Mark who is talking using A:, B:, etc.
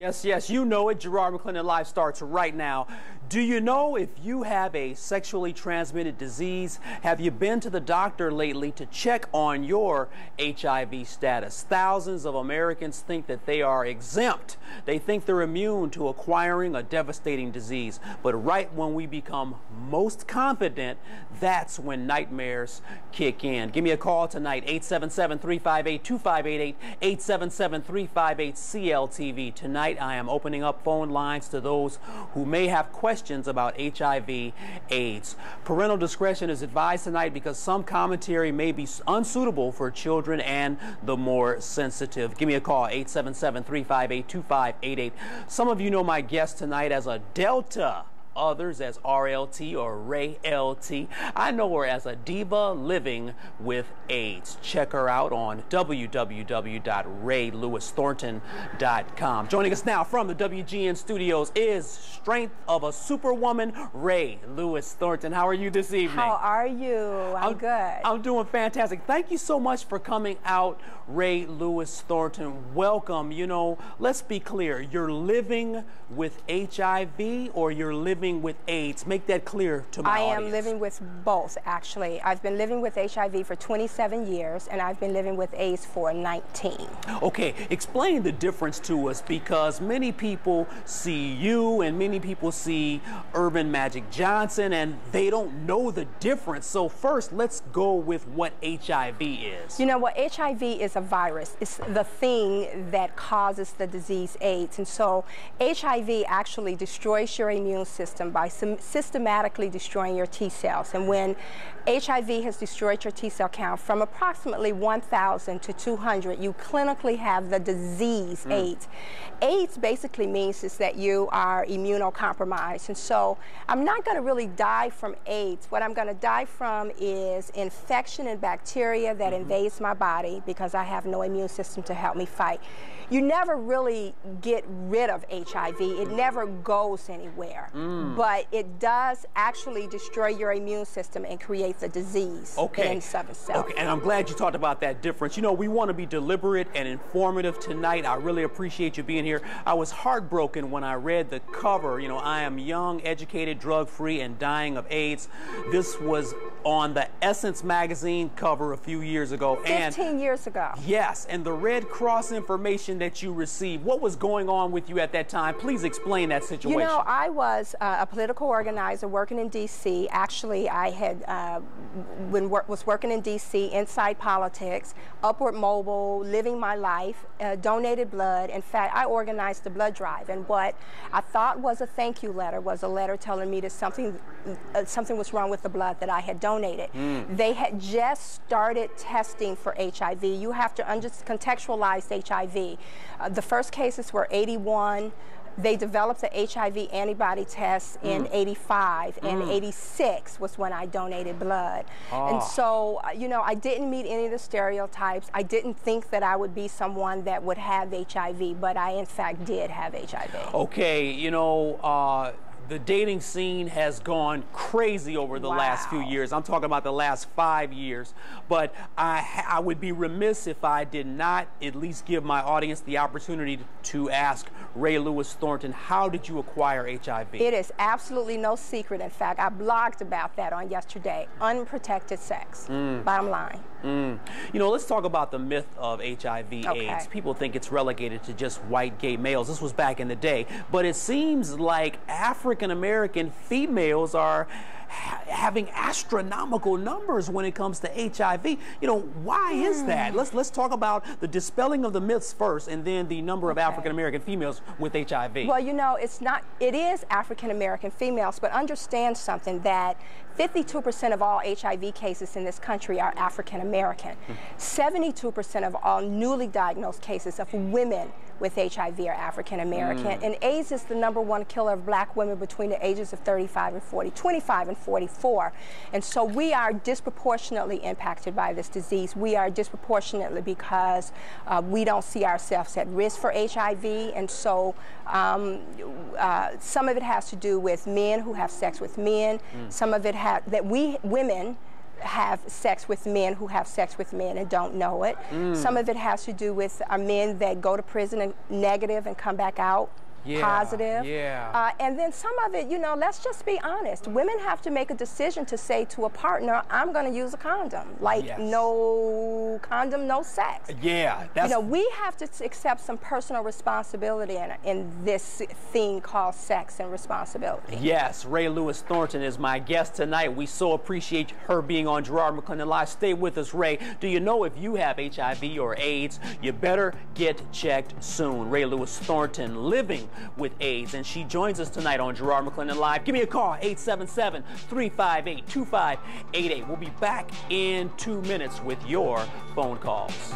A: Yes, yes, you know it. Gerard McClendon Live starts right now. Do you know if you have a sexually transmitted disease? Have you been to the doctor lately to check on your HIV status? Thousands of Americans think that they are exempt. They think they're immune to acquiring a devastating disease. But right when we become most confident, that's when nightmares kick in. Give me a call tonight, 877-358-2588, 877-358-CLTV. Tonight, I am opening up phone lines to those who may have questions about HIV/AIDS. Parental discretion is advised tonight because some commentary may be unsuitable for children and the more sensitive. Give me a call, 877-358-2588. Some of you know my guest tonight as a Delta, others as RLT or Rae LT. I know her as a diva living with AIDS. Check her out on www.RaeLewisThornton.com. Joining us now from the WGN studios is Strength of a Superwoman, Rae Lewis Thornton. How are you this evening?
B: How are you? I'm good.
A: I'm doing fantastic. Thank you so much for coming out, Rae Lewis Thornton. Welcome. You know, let's be clear. You're living with HIV or you're living with AIDS? Make that clear to my audience.
B: I am living with both, actually. I've been living with HIV for 27 years, and I've been living with AIDS for 19.
A: Okay, explain the difference to us, because many people see you and many people see Urban Magic Johnson, and they don't know the difference. So first, let's go with what HIV is.
B: You know what? HIV is a virus. It's the thing that causes the disease AIDS. And so HIV actually destroys your immune system by systematically destroying your T cells. And when HIV has destroyed your T cell count from approximately 1,000 to 200, you clinically have the disease AIDS. AIDS basically means is that you are immunocompromised. And so I'm not going to really die from AIDS. What I'm going to die from is infection and bacteria that invades my body because I have no immune system to help me fight. You never really get rid of HIV. It never goes anywhere. But it does actually destroy your immune system and create the disease in and of itself.
A: Okay, and I'm glad you talked about that difference. You know, we want to be deliberate and informative tonight. I really appreciate you being here. I was heartbroken when I read the cover. You know, I am young, educated, drug-free, and dying of AIDS. This was on the Essence magazine cover a few years ago.
B: 15 years ago.
A: Yes, and the Red Cross information that you received. What was going on with you at that time? Please explain that situation.
B: You know, I was a political organizer working in D.C. Actually, I had was working in D.C. inside politics, upward mobile, living my life, donated blood. In fact, I organized the blood drive, and what I thought was a thank you letter was a letter telling me that something was wrong with the blood that I had donated. They had just started testing for HIV. You have to contextualize HIV. The first cases were 81. They developed the HIV antibody test in 85, and 86 was when I donated blood. And so, you know, I didn't meet any of the stereotypes. I didn't think that I would be someone that would have HIV, but I, in fact, did have HIV.
A: Okay, you know, the dating scene has gone crazy over the last few years. I'm talking about the last 5 years. But I would be remiss if I did not at least give my audience the opportunity to ask Rae Lewis Thornton, how did you acquire HIV?
B: It is absolutely no secret. In fact, I blogged about that on yesterday. Unprotected sex. Bottom line.
A: You know, let's talk about the myth of HIV/AIDS. People think it's relegated to just white gay males. This was back in the day. But it seems like African-American females are having astronomical numbers when it comes to HIV. You know, why is that? Let's talk about the dispelling of the myths first, and then the number of African-American females with HIV.
B: Well, you know, it is African-American females, but understand something, that 52% of all HIV cases in this country are African-American. 72% of all newly diagnosed cases of women with HIV are African-American. And AIDS is the #1 killer of black women between the ages of 35 and 40, 25 and 44. And so we are disproportionately impacted by this disease. We are disproportionately because we don't see ourselves at risk for HIV. And so some of it has to do with men who have sex with men. Some of it that we women have sex with men who have sex with men and don't know it. Some of it has to do with men that go to prison and negative and come back out positive. And then some of it, you know, let's just be honest. Women have to make a decision to say to a partner, I'm going to use a condom. Like, no condom, no sex. You know, we have to accept some personal responsibility in this thing called sex and responsibility.
A: Yes, Rae Lewis Thornton is my guest tonight. We so appreciate her being on Gerard McClendon Live. Stay with us, Rae. Do you know if you have HIV or AIDS, you better get checked soon. Rae Lewis Thornton living with AIDS, and she joins us tonight on Gerard McClendon Live. Give me a call, 877-358-2588. We'll be back in 2 minutes with your phone calls.